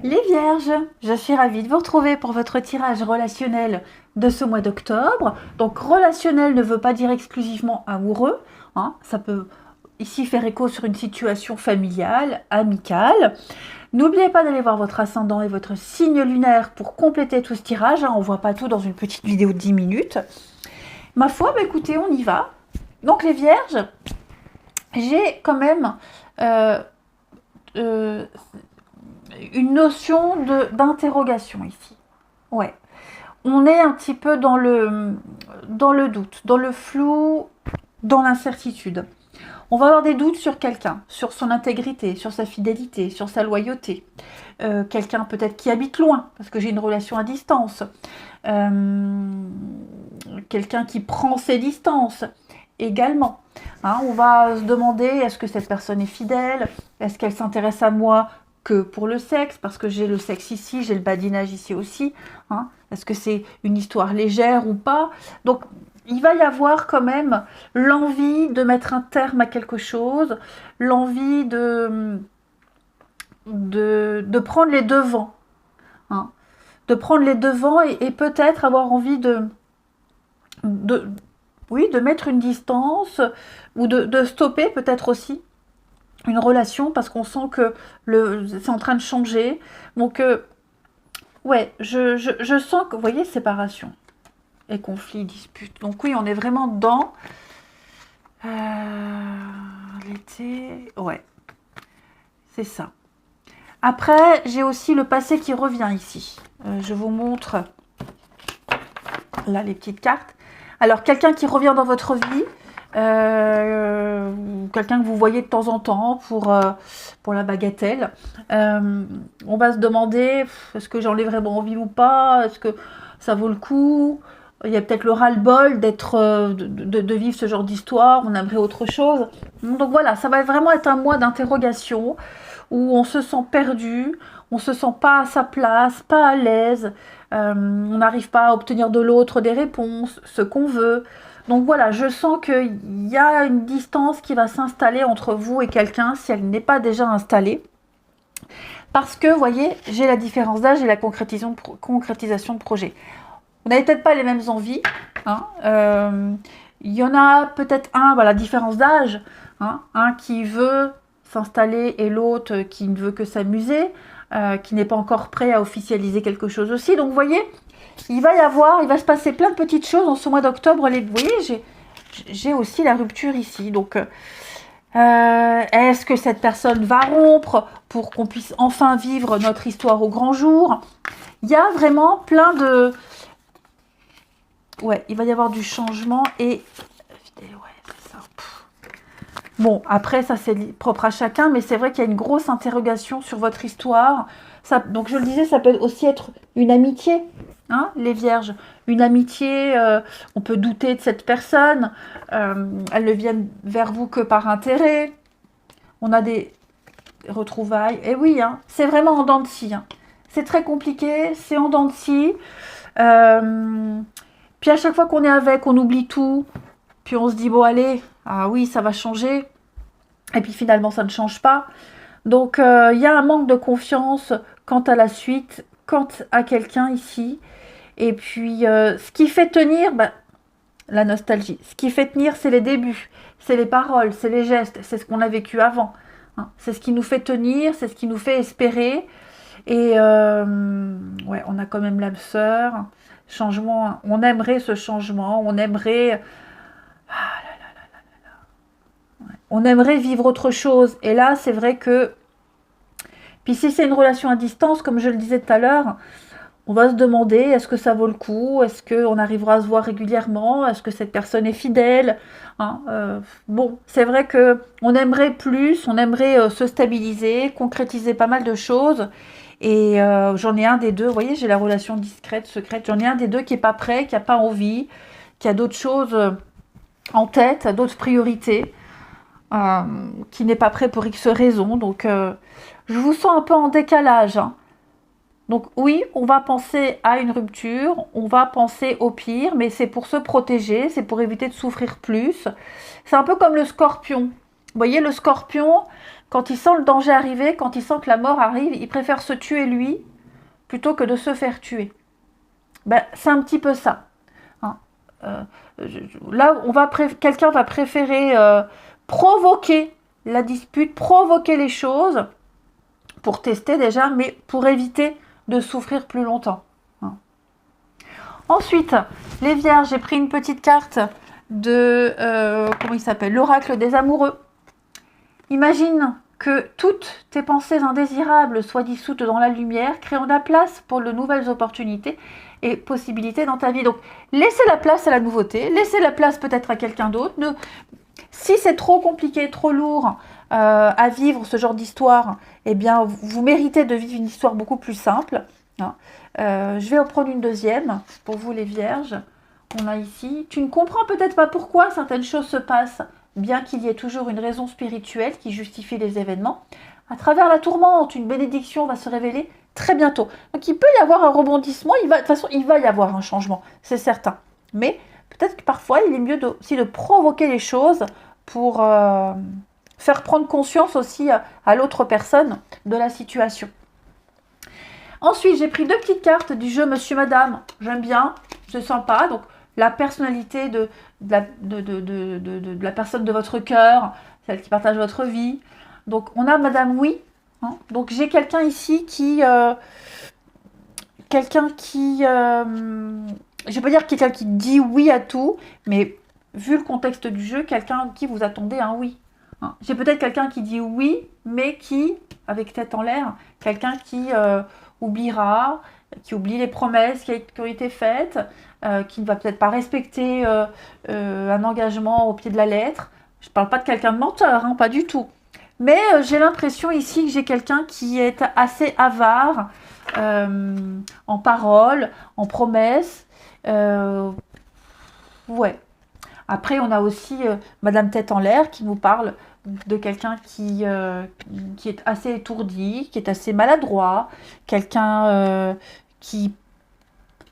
Les Vierges, je suis ravie de vous retrouver pour votre tirage relationnel de ce mois d'octobre. Donc relationnel ne veut pas dire exclusivement amoureux, hein, ça peut ici faire écho sur une situation familiale, amicale. N'oubliez pas d'aller voir votre ascendant et votre signe lunaire pour compléter tout ce tirage, hein, on ne voit pas tout dans une petite vidéo de 10 minutes. Ma foi, bah écoutez, on y va. Donc les Vierges, j'ai quand même euh, euh, une notion d'interrogation ici. Ouais. On est un petit peu dans le doute, dans le flou, dans l'incertitude. On va avoir des doutes sur quelqu'un, sur son intégrité, sur sa fidélité, sur sa loyauté. Quelqu'un peut-être qui habite loin, parce que j'ai une relation à distance. Quelqu'un qui prend ses distances également. Hein, on va se demander, est-ce que cette personne est fidèle? Est-ce qu'elle s'intéresse à moi que pour le sexe? Parce que j'ai le sexe ici, j'ai le badinage ici aussi. Hein. Est-ce que c'est une histoire légère ou pas? Donc, il va y avoir quand même l'envie de mettre un terme à quelque chose, l'envie de prendre les devants. Hein. De prendre les devants et peut-être avoir envie de, oui, de mettre une distance ou de stopper peut-être aussi une relation parce qu'on sent que c'est en train de changer. Donc, ouais, je sens que, vous voyez, séparation et conflit, dispute. Donc oui, on est vraiment dans l'été. Ouais, c'est ça. Après, j'ai aussi le passé qui revient ici. Je vous montre là les petites cartes. Alors, quelqu'un qui revient dans votre vie, quelqu'un que vous voyez de temps en temps pour la bagatelle. On va se demander, est-ce que j'en ai vraiment envie ou pas? Est-ce que ça vaut le coup? Il y a peut-être le ras-le-bol de vivre ce genre d'histoire, on aimerait autre chose. Donc voilà, ça va vraiment être un mois d'interrogation où on se sent perdu, on se sent pas à sa place, pas à l'aise, on n'arrive pas à obtenir de l'autre des réponses, ce qu'on veut. Donc voilà, je sens qu'il y a une distance qui va s'installer entre vous et quelqu'un si elle n'est pas déjà installée. Parce que, vous voyez, j'ai la différence d'âge et la concrétisation de projet. Vous n'avez peut-être pas les mêmes envies. Hein, il y en a peut-être un, voilà, différence d'âge, hein, un qui veut s'installer et l'autre qui ne veut que s'amuser, qui n'est pas encore prêt à officialiser quelque chose aussi. Donc vous voyez, il va se passer plein de petites choses en ce mois d'octobre. Vous voyez, j'ai aussi la rupture ici. Donc est-ce que cette personne va rompre pour qu'on puisse enfin vivre notre histoire au grand jour? Il y a vraiment plein de... Ouais, il va y avoir du changement et... Ouais, c'est ça. Bon, après, ça c'est propre à chacun, mais c'est vrai qu'il y a une grosse interrogation sur votre histoire. Ça, donc je le disais, ça peut aussi être une amitié, hein, les vierges. Une amitié, on peut douter de cette personne, elle ne vient vers vous que par intérêt. On a des retrouvailles. Et oui, hein, c'est vraiment en dents de scie. Hein. C'est très compliqué, c'est en dents de scie. Puis à chaque fois qu'on est avec, on oublie tout. Puis on se dit, bon allez, ah oui, ça va changer. Et puis finalement, ça ne change pas. Donc il y a un manque de confiance quant à la suite, quant à quelqu'un ici. Et puis ce qui fait tenir, bah, la nostalgie. Ce qui fait tenir, c'est les débuts, c'est les paroles, c'est les gestes, c'est ce qu'on a vécu avant. Hein. C'est ce qui nous fait tenir, c'est ce qui nous fait espérer. Et ouais, on a quand même l'âme sœur. Changement, on aimerait ce changement, on aimerait... On aimerait vivre autre chose. Et là, c'est vrai que... Puis si c'est une relation à distance, comme je le disais tout à l'heure, on va se demander, est-ce que ça vaut le coup? Est-ce qu'on arrivera à se voir régulièrement? Est-ce que cette personne est fidèle? Hein, bon, c'est vrai qu'on aimerait plus, on aimerait se stabiliser, concrétiser pas mal de choses. Et j'en ai un des deux, vous voyez, j'ai la relation discrète, secrète. J'en ai un des deux qui n'est pas prêt, qui n'a pas envie, qui a d'autres choses en tête, d'autres priorités, qui n'est pas prêt pour X raisons. Donc, je vous sens un peu en décalage. Hein. Donc oui, on va penser à une rupture, on va penser au pire, mais c'est pour se protéger, c'est pour éviter de souffrir plus. C'est un peu comme le scorpion. Vous voyez, le scorpion, quand il sent le danger arriver, quand il sent que la mort arrive, il préfère se tuer lui plutôt que de se faire tuer. Ben, c'est un petit peu ça. Hein. Là, quelqu'un va préférer provoquer la dispute, provoquer les choses pour tester déjà, mais pour éviter de souffrir plus longtemps. Hein. Ensuite, les vierges, j'ai pris une petite carte de, comment il s'appelle, l'oracle des amoureux. Imagine que toutes tes pensées indésirables soient dissoutes dans la lumière, créant de la place pour de nouvelles opportunités et possibilités dans ta vie. Donc, laissez la place à la nouveauté, laissez la place peut-être à quelqu'un d'autre. Si c'est trop compliqué, trop lourd à vivre ce genre d'histoire, eh bien, vous méritez de vivre une histoire beaucoup plus simple. Hein. Je vais en prendre une deuxième pour vous les vierges. On a ici, tu ne comprends peut-être pas pourquoi certaines choses se passent, bien qu'il y ait toujours une raison spirituelle qui justifie les événements. À travers la tourmente, une bénédiction va se révéler très bientôt. Donc il peut y avoir un rebondissement, de toute façon il va y avoir un changement, c'est certain. Mais peut-être que parfois il est mieux aussi de provoquer les choses pour faire prendre conscience aussi à l'autre personne de la situation. Ensuite, j'ai pris 2 petites cartes du jeu Monsieur Madame. J'aime bien, c'est sympa. Donc la personnalité de la personne de votre cœur, celle qui partage votre vie. Donc on a Madame Oui. Hein. Donc j'ai quelqu'un ici qui... je vais pas dire quelqu'un qui dit oui à tout, mais vu le contexte du jeu, quelqu'un qui vous attendez un oui. Hein. J'ai peut-être quelqu'un qui dit oui, mais qui, avec tête en l'air, quelqu'un qui oubliera, qui oublie les promesses qui ont été faites, qui ne va peut-être pas respecter un engagement au pied de la lettre. Je ne parle pas de quelqu'un de menteur, hein, pas du tout. Mais j'ai l'impression ici que j'ai quelqu'un qui est assez avare en paroles, en promesses. Ouais. Après, on a aussi Madame Tête en l'air qui nous parle de quelqu'un qui est assez étourdi, qui est assez maladroit, quelqu'un qui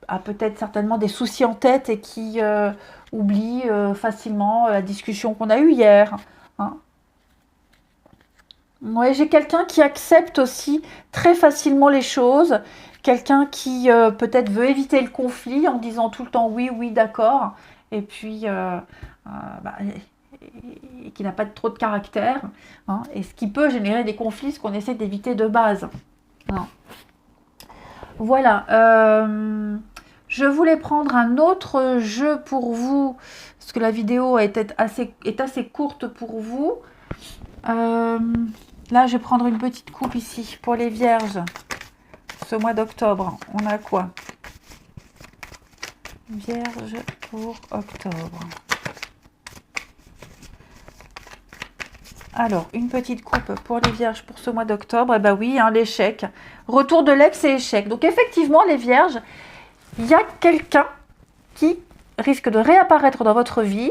a peut-être certainement des soucis en tête et qui oublie facilement la discussion qu'on a eue hier. Hein. Ouais, j'ai quelqu'un qui accepte aussi très facilement les choses, quelqu'un qui peut-être veut éviter le conflit en disant tout le temps oui, oui, d'accord, et puis et qui n'a pas trop de caractère, hein, et ce qui peut générer des conflits, ce qu'on essaie d'éviter de base. Hein. Voilà. Je voulais prendre un autre jeu pour vous, parce que la vidéo est assez courte pour vous. Là, je vais prendre une petite coupe ici pour les vierges. Ce mois d'octobre, on a quoi? Vierge pour octobre. Alors, une petite coupe pour les vierges pour ce mois d'octobre. Eh bien oui, hein, l'échec. Retour de l'ex et échec. Donc effectivement, les vierges, il y a quelqu'un qui risque de réapparaître dans votre vie.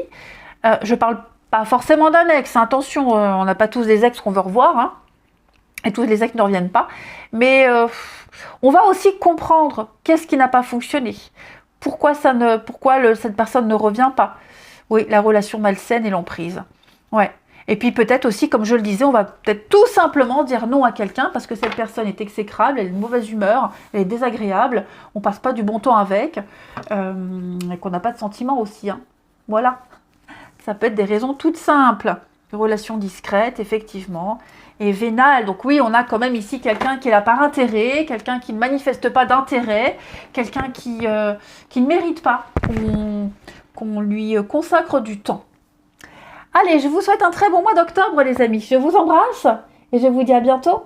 Je parle pas forcément d'un ex, hein. Attention, on n'a pas tous des ex qu'on veut revoir, hein, et tous les ex ne reviennent pas. Mais on va aussi comprendre qu'est-ce qui n'a pas fonctionné. Pourquoi cette personne ne revient pas. Oui, la relation malsaine et l'emprise. Ouais. Et puis peut-être aussi, comme je le disais, on va peut-être tout simplement dire non à quelqu'un parce que cette personne est exécrable, elle est de mauvaise humeur, elle est désagréable, on passe pas du bon temps avec, et qu'on n'a pas de sentiments aussi. Hein. Voilà. Ça peut être des raisons toutes simples. Relation discrète, effectivement. Et vénale, donc oui, on a quand même ici quelqu'un qui est là par intérêt, quelqu'un qui ne manifeste pas d'intérêt, quelqu'un qui ne mérite pas qu'on lui consacre du temps. Allez, je vous souhaite un très bon mois d'octobre, les amis. Je vous embrasse et je vous dis à bientôt.